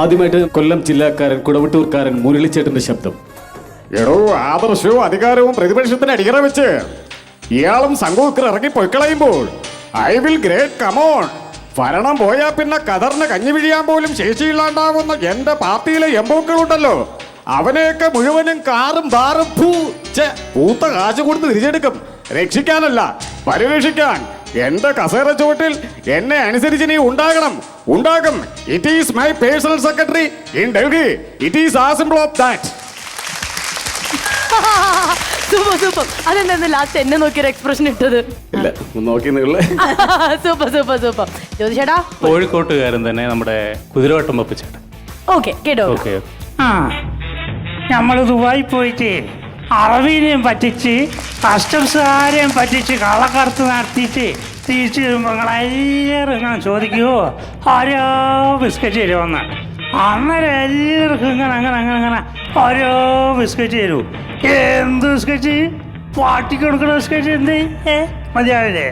ആദ്യമായിട്ട് കൊല്ലം ജില്ലാക്കാരൻ കുടവട്ടൂർക്കാരൻ മുരളിച്ചേട്ടന്റെ ശബ്ദം. എടോ, ആദർശവും അധികാരവും പ്രതിപക്ഷത്തിന് അടിയറ വെച്ച് ഇയാളും സംഘമൊക്കെ ഇറങ്ങി പൊയ്ക്കളയുമ്പോൾ ഐ വിൽ ഗ്രേറ്റ് കമോൺ. ഭരണം പോയാൽ പിന്നെ കതറിന് കഞ്ഞി പിഴിയാൻ പോലും ശേഷിയില്ലാണ്ടാവുന്ന എന്റെ പാർട്ടിയിലെ എംബോക്കളുണ്ടല്ലോ, അവനെയൊക്കെ മുഴുവനും കാറും ബാറും പൂത്ത കാശ് കൊടുത്ത് തിരിച്ചെടുക്കും. രക്ഷിക്കാനല്ല, പരിരക്ഷിക്കാൻ. എന്റെ കസേര ചുവട്ടിൽ എന്നെ അനുസരിച്ച് നീ ഉണ്ടാകും. It is my personal secretary in Delhi. It is a simple of that. Super super. അതെന്താ ലാസ്റ്റ് എന്നെ നോക്കിയൊരു എക്സ്പ്രഷൻ ഇട്ടത്? ഇല്ല, നോക്കി സൂപ്പർ സൂപ്പർ സൂപ്പർ. ജ്യോതിഷേട്ടാ, കോഴിക്കോട്ടുകാരൻ തന്നെ നമ്മുടെ കുതിരവട്ടം പപ്പിച്ചേട്ടൻ. ഓക്കെ കേട്ടോ. ഓക്കെ. ആ, നമ്മൾ ദുബായി പോയിട്ട് അറബീനെയും പറ്റിച്ച് കസ്റ്റംസുകാരെയും പറ്റിച്ച് കള്ളക്കടത്ത് നടത്തിയിട്ട് തിരിച്ചു വരുമ്പോൾ എല്ലാവരും ഇങ്ങനെ ചോദിക്കുമോ ഓരോ ബിസ്ക്കറ്റ് തരുമെന്ന്. അന്നേരം എല്ലാവർക്കും ഇങ്ങനെ ഓരോ ബിസ്ക്കറ്റ് തരൂ. എന്ത് ബിസ്ക്കറ്റ്? പാട്ടിക്ക് കൊടുക്കുന്ന ബിസ്ക്കറ്റ്. എന്ത് മതിയാവില്ലേ?